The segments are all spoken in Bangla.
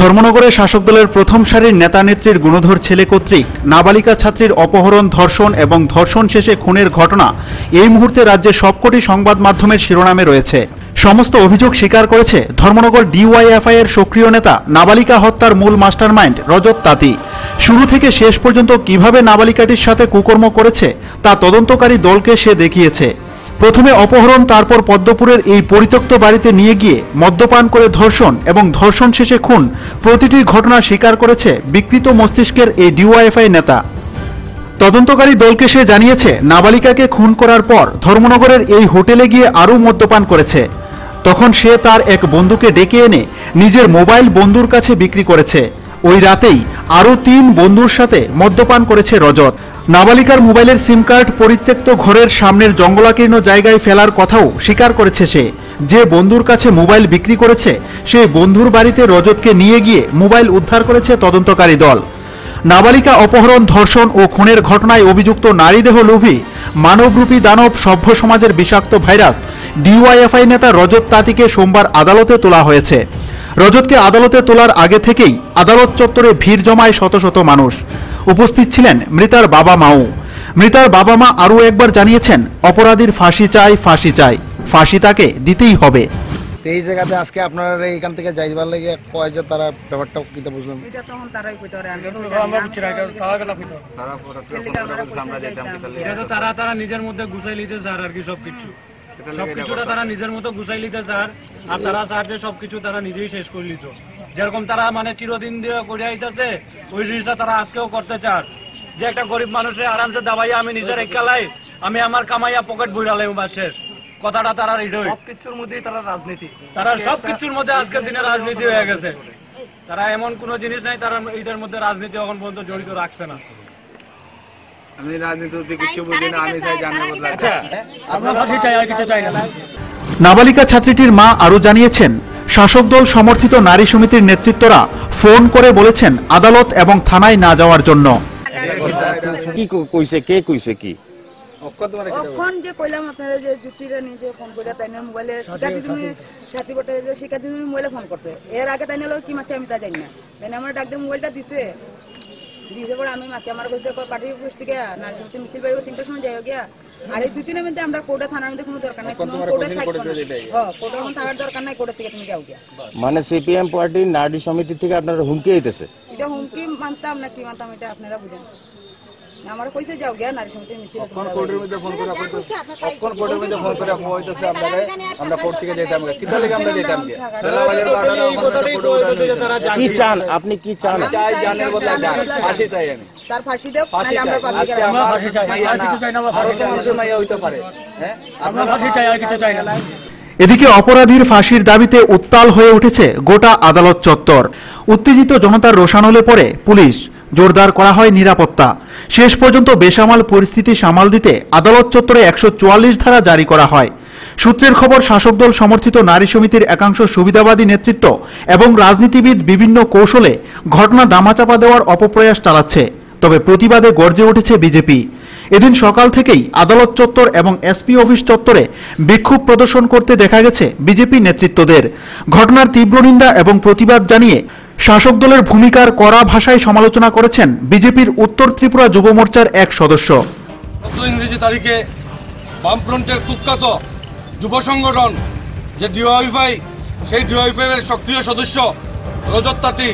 ধর্মনগরে শাসক দলের প্রথম সারির নেতা নেত্রীর গুণধর ছেলে কর্তৃক নাবালিকা ছাত্রীর অপহরণ, ধর্ষণ এবং ধর্ষণ শেষে খুনের ঘটনা এই মুহূর্তে রাজ্যের সবকটি সংবাদ মাধ্যমের শিরোনামে রয়েছে। সমস্ত অভিযোগ স্বীকার করেছে ধর্মনগর ডিওয়াইএফআই এর সক্রিয় নেতা, নাবালিকা হত্যার মূল মাস্টারমাইন্ড রজত তাঁতি। শুরু থেকে শেষ পর্যন্ত কিভাবে নাবালিকাটির সাথে কুকর্ম করেছে তা তদন্তকারী দলকে সে দেখিয়েছে। প্রথমে অপহরণ, তারপর পদ্মপুরের এই পরিত্যক্ত বাড়িতে নিয়ে গিয়ে মদ্যপান করে ধর্ষণ এবং ধর্ষণ শেষে খুন, প্রতিটি ঘটনা স্বীকার করেছে বিকৃত মস্তিষ্কের এই ডিওয়াইএফআই নেতা। তদন্তকারী দলকে সে জানিয়েছে, নাবালিকাকে খুন করার পর ধর্মনগরের এই হোটেলে গিয়ে আরও মদ্যপান করেছে। তখন সে তার এক বন্ধুকে ডেকে এনে নিজের মোবাইল বন্ধুর কাছে বিক্রি করেছে। ওই রাতেই আরও 3 বন্ধুর সাথে মদ্যপান করেছে রজত। নাবালিকার মোবাইলের সিম কার্ড পরিত্যক্ত ঘরের সামনের জঙ্গলাকীর্ণ জায়গায় ফেলার কথাও স্বীকার করেছে সে। যে বন্ধুর কাছে মোবাইল বিক্রি করেছে সেই বন্ধুর বাড়িতে রজতকে নিয়ে গিয়ে মোবাইল উদ্ধার করেছে তদন্তকারী দল। নাবালিকা অপহরণ, ধর্ষণ ও খুনের ঘটনায় অভিযুক্ত নারীদেহ লোভী মানবরূপী দানব, সভ্য সমাজের বিষাক্ত ভাইরাস ডিওয়াইএফআই নেতা রজত তাঁতিকে সোমবার আদালতে তোলা হয়েছে। রজতকে আদালতে তোলার আগে থেকেই আদালত চত্বরে ভিড় জমায় শত শত মানুষ। উপস্থিত ছিলেন মৃতার বাবা মাও। মৃতার বাবা মা আরও একবার জানিয়েছেন, অপরাধীর ফাঁসি চাই, ফাঁসি চাই, ফাঁসি তাকে দিতেই হবে। এই জায়গাতে আজকে আপনারা এইখান থেকে যাইবার লাগে কয় যে তারা ব্যাপারটা কিটা বুঝলাম, এটা তখন তারাই কইতে পারে, আমি আমরা বুঝছি না, এটা তারা কেন কইতো, এটা তো তারা নিজের মধ্যে গুছাই লিতে চায় আর কি। সবকিছুটা তারা নিজের মতো গুছাই লিতে চায়, আর তারা চায় যে সবকিছু তারা নিজেই শেষ করে লিত। যেরকম তারা মানে চিরদিন দিয়ে করে আইতাছে, ওই জিনিসটা তারা আজকেও করতে চায়। যে একটা গরিব মানুষের আরামসে দাবাইয়া আমি নিজের একালাই, আমি আমার কামাইয়া পকেট বইরালাই বা শেষ কথাটা তারা হৃদয়। সবকিছুর মধ্যেই তারা রাজনীতি, তারা সবকিছুর মধ্যে আজকের দিনে রাজনীতি হয়ে গেছে। তারা এমন কোন জিনিস নাই তারা এটার মধ্যে রাজনীতি এখন পর্যন্ত জড়িত রাখছে না। আমি রাজনীতি কিছু বুঝি না, আমি চাই জানার বদলা। আমরা ফাঁসি চাই, আর কিছু চাই না। নাবালিকা ছাত্রীটির মা আরও জানিয়েছেন, শাসক দল সমর্থিত নারী সমিতির নেতৃত্বরা ফোন করে বলেছেন আদালত এবং থানায় না যাওয়ার জন্য। কি কইছে, কে কইছে কি অখন যে কইলাম আপনারা যে যুক্তিরা নিজে ফোন করে তাইনের মোবাইলে শিকাতি তুমি সাথী বটে যে শিকাতি তুমি মোবাইলে ফোন করছে। এর আগে তাইনে লোক কি মাছে আমি তা জানি না। তাইনে আমার ডাক দিয়ে মোবাইলটা দিছে পরে আমি মাকে আমার কাছে পার্টির অফিস থেকে নারী সমিতি মিছিল বেরোবো 3টার সময় যাই গিয়া। আর এই 2-3 মধ্যে আমরা কোর্টে থানার মধ্যে কোনো দরকার নাই, কোনো কোর্টে থাকবো না। কোর্টে এখন থাকার দরকার নাই, কোর্টের থেকে তুমি যাও গিয়া। মানে সিপিএম পার্টির নারী সমিতি থেকে আপনারা হুমকি আইতেছে? এটা হুমকি মানতাম না কি মানতাম এটা আপনারা বুঝেন। আমার কইছে যাও গিয়া নারী সমিতির মিছিল। কোন কোর্টের মধ্যে ফোন করে কইতেছে, কোন কোর্টের মধ্যে ফোন করে কইতেছে আপনারা আমরা কোর্ট থেকে যাইতাম, কিটা লাগে আমরা যাইতাম কি? কি চান আপনি, কি চান? চাই জানের বদলা ফাঁসি চাই, আমি তার ফাঁসি দেব, নালে আমরা পাবলিক আমরা ফাঁসি চাই, আর কিছু চাই না। আরো তো মানুষের মাইয়া হইতে পারে, হ্যাঁ আমরা ফাঁসি চাই, আর কিছু চাই না। এদিকে অপরাধীর ফাঁসির দাবিতে উত্তাল হয়ে উঠেছে গোটা আদালত চত্বর। উত্তেজিত জনতার রোষানলে পড়ে পুলিশ, জোরদার করা হয় নিরাপত্তা। শেষ পর্যন্ত বেসামাল পরিস্থিতি সামাল দিতে আদালত চত্বরে 144 ধারা জারি করা হয়। সূত্রের খবর, শাসক দল সমর্থিত নারী সমিতির একাংশ সুবিধাবাদী নেতৃত্ব এবং রাজনীতিবিদ বিভিন্ন কৌশলে ঘটনা দামাচাপা দেওয়ার অপপ্রয়াস চালাচ্ছে। তবে প্রতিবাদে গর্জে উঠেছে বিজেপি। এদিন সকাল থেকেই আদালত চত্বর এবং এসপি অফিস চত্বরে বিক্ষোভ প্রদর্শন করতে দেখা গেছে বিজেপি নেতৃত্বদের। ঘটনার তীব্র নিন্দা এবং প্রতিবাদ জানিয়ে শাসক দলের ভূমিকার কড়া ভাষায় সমালোচনা করেছেন বিজেপির উত্তর ত্রিপুরা যুব মোর্চার এক সদস্য। ইংরেজি তারিখে বামফ্রন্টের কুখ্যাত যুব সংগঠন যে ডিওয়াইফাই, সেই ডিওয়াইফাই এর সক্রিয় সদস্য রজত তাঁতি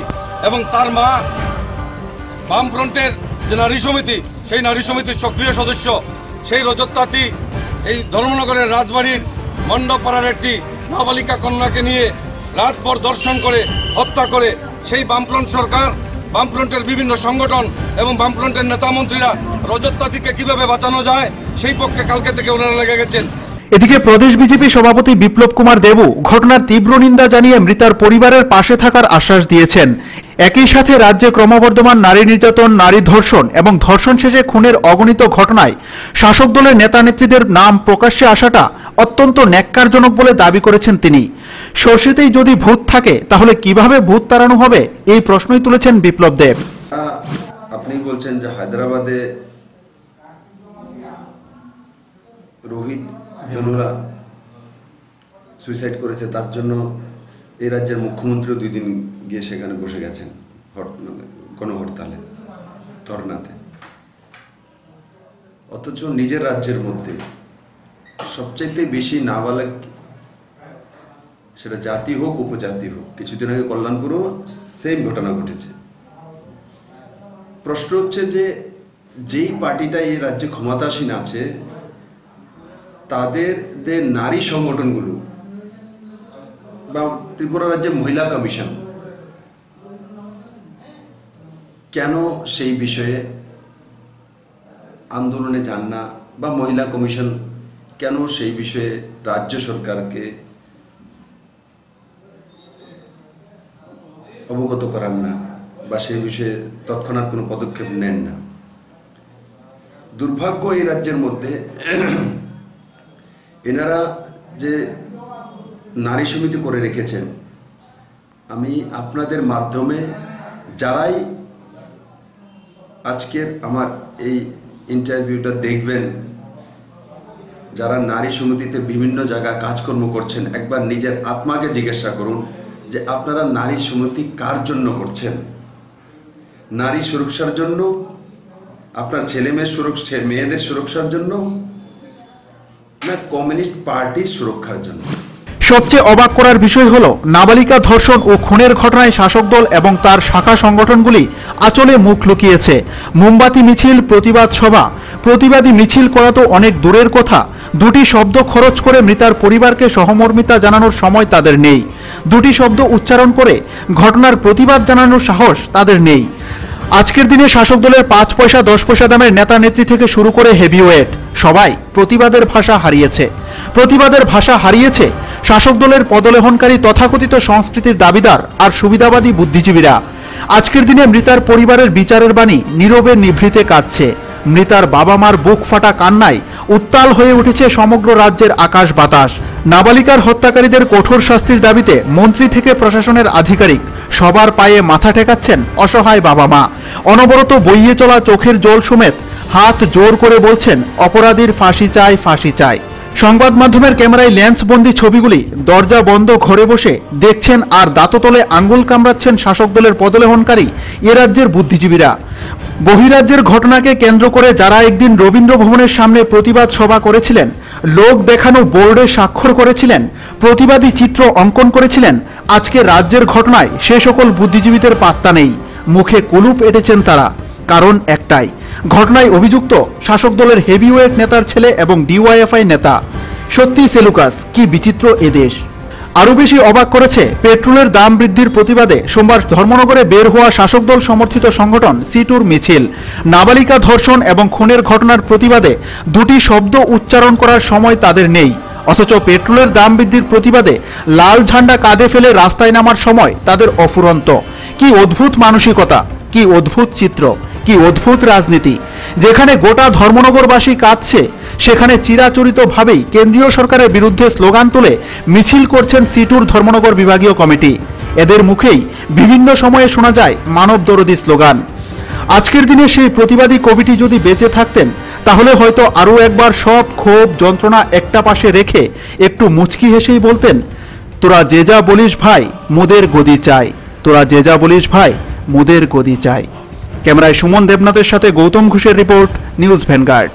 এবং তার মা, বামফ্রন্টের যে নারী সমিতি, সেই নারী সমিতির সক্রিয় সদস্য সেই রজত তাঁতি এই ধর্মনগরের রাজবাড়ির মণ্ডপাড়ার একটি নাবালিকা কন্যাকে নিয়ে রাতভর দর্শন করে হত্যা করে সেই বামফ্রন্ট সরকার, বামফ্রন্টের বিভিন্ন সংগঠন এবং বামফ্রন্টের নেতামন্ত্রীরা রজত তাঁতিকে কিভাবে বাঁচানো যায় সেই পক্ষে কালকে থেকে ওনারা লেগে গেছেন। এদিকে প্রদেশ বিজেপি সভাপতি বিপ্লব কুমার দেবু ঘটনার তীব্র নিন্দা জানিয়ে মৃতার পরিবারের পাশে থাকার আশ্বাস দিয়েছেন। একই সাথে রাজ্যে ক্রমবর্ধমান নারী নির্যাতন, নারী ধর্ষণ এবং ধর্ষণ শেষে খুনের অগণিত ঘটনায় শাসক দলের নেতা নেত্রীদের নাম প্রকাশ্যে আসাটা অত্যন্ত ন্যাক্কারজনক বলে দাবি করেছেন তিনি। সরষেতেই যদি ভূত থাকে তাহলে কিভাবে ভূত তাড়ানো হবে, এই প্রশ্নই তুলেছেন বিপ্লব দেব। আপনি বলছেন যে হায়দ্রাবাদে রোহিত বেনুরা সুইসাইড করেছে, তার জন্য এই রাজ্যের মুখ্যমন্ত্রীও 2 দিন গিয়ে সেখানে বসে গেছেন গণহরতালে, ধর্নাতে। অথচ নিজের রাজ্যের মধ্যে সবচাইতে বেশি নাবালক, সেটা জাতি হোক উপজাতি হোক, কিছুদিন আগে কল্যাণপুরেও সেম ঘটনা ঘটেছে। প্রশ্ন হচ্ছে যে যেই পার্টিটা এই রাজ্যে ক্ষমতাসীন আছে তাদের নারী সংগঠনগুলো বা ত্রিপুরা রাজ্যে মহিলা কমিশন কেন সেই বিষয়ে আন্দোলনে যান না, বা মহিলা কমিশন কেন সেই বিষয়ে রাজ্য সরকারকে অবগত করান না, বা সেই বিষয়ে তৎক্ষণাৎ কোনো পদক্ষেপ নেন না। দুর্ভাগ্য এই রাজ্যের মধ্যে এনারা যে নারী সমিতি করে রেখেছেন, আমি আপনাদের মাধ্যমে যারাই আজকের আমার এই ইন্টারভিউটা দেখবেন, যারা নারী সমিতিতে বিভিন্ন জায়গায় কাজকর্ম করছেন, একবার নিজের আত্মাকে জিজ্ঞাসা করুন যে আপনারা নারী সমিতি কার জন্য করছেন? নারী সুরক্ষার জন্য, আপনার মেয়েদের সুরক্ষার জন্য, না কমিউনিস্ট পার্টির সুরক্ষার জন্য? সবচেয়ে অবাক করার বিষয় হলো নাবালিকা ধর্ষণ ও খুনের ঘটনায় শাসক দল এবং তার শাখা সংগঠনগুলি আঁচলে মুখ লুকিয়েছে। মোমবাতি মিছিল, প্রতিবাদ সভা, প্রতিবাদী মিছিল করা তো অনেক দূরের কথা, 2টি শব্দ খরচ করে মৃতার পরিবারকে সহমর্মিতা জানানোর সময় তাদের নেই। 2টি শব্দ উচ্চারণ করে ঘটনার প্রতিবাদ জানানোর সাহস তাদের নেই। আজকের দিনে শাসক দলের 5 পয়সা 10 পয়সা দামের নেতা নেত্রী থেকে শুরু করে হেভিওয়েট সবাই প্রতিবাদের ভাষা হারিয়েছে। প্রতিবাদের ভাষা হারিয়েছে শাসক দলের পদলেহনকারী তথাকথিত সংস্কৃতির দাবিদার আর সুবিধাবাদী বুদ্ধিজীবীরা। আজকের দিনে মৃতার পরিবারের বিচারের বাণী নীরবে নিভৃতে কাঁদছে। মৃতার বাবা মার বুক ফাটা কান্নায় উত্তাল হয়ে উঠেছে সমগ্র রাজ্যের আকাশ বাতাস। নাবালিকার হত্যাকারীদের কঠোর শাস্তির দাবিতে মন্ত্রী থেকে প্রশাসনের আধিকারিক সবার পায়ে মাথা ঠেকাচ্ছেন অসহায় বাবা মা। অনবরত বইয়ে চলা চোখের জল সমেত হাত জোর করে বলছেন অপরাধীর ফাঁসি চাই, ফাঁসি চাই। সংবাদ মাধ্যমের ক্যামেরায় লেন্সবন্দি ছবিগুলি দরজা বন্ধ ঘরে বসে দেখছেন আর দাঁততলে আঙ্গুল কামড়াচ্ছেন শাসক দলের পদলেহনকারী এ রাজ্যের বুদ্ধিজীবীরা। বহিরাজ্যের ঘটনাকে কেন্দ্র করে যারা একদিন রবীন্দ্র ভবনের সামনে প্রতিবাদ সভা করেছিলেন, লোক দেখানো বোর্ডে স্বাক্ষর করেছিলেন, প্রতিবাদী চিত্র অঙ্কন করেছিলেন, আজকে রাজ্যের ঘটনায় সে সকল বুদ্ধিজীবীদের পাত্তা নেই। মুখে কুলুপ এঁটেছেন তারা। কারণ একটাই, ঘটনায় অভিযুক্ত শাসক দলের হেভিওয়েট নেতার ছেলে এবং ডিওয়াইএফআই নেতা। সত্যি সেলুকাস, কি বিচিত্র এদেশ। আরও বেশি অবাক করেছে পেট্রোলের দাম বৃদ্ধির প্রতিবাদে সোমবার ধর্মনগরে বের হওয়া শাসক দল সমর্থিত সংগঠন সিটুর মিছিল। নাবালিকা ধর্ষণ এবং খুনের ঘটনার প্রতিবাদে 2টি শব্দ উচ্চারণ করার সময় তাদের নেই, অথচ পেট্রোলের দাম বৃদ্ধির প্রতিবাদে লাল ঝান্ডা কাঁধে ফেলে রাস্তায় নামার সময় তাদের অফুরন্ত। কি অদ্ভুত মানসিকতা, কি অদ্ভুত চিত্র, কি অদ্ভুত রাজনীতি। যেখানে গোটা ধর্মনগরবাসী কাঁদছে, সেখানে চিরাচরিতভাবেই কেন্দ্রীয় সরকারের বিরুদ্ধে স্লোগান তুলে মিছিল করছেন সিটুর ধর্মনগর বিভাগীয় কমিটি। এদের মুখেই বিভিন্ন সময়ে শোনা যায় মানব দরদী স্লোগান। আজকের দিনে সেই প্রতিবাদী কমিটি যদি বেঁচে থাকতেন, তাহলে হয়তো আরও একবার সব ক্ষোভ যন্ত্রণা একটা পাশে রেখে একটু মুচকি হেসেই বলতেন, তোরা যে যা বলিস ভাই, মোদের গদি চাই। তোরা যে যা বলিস ভাই, মোদের গদি চাই। ক্যামেরায় সুমন দেবনাথের সাথে গৌতম ঘোষের রিপোর্ট, নিউজ ভ্যানগার্ড।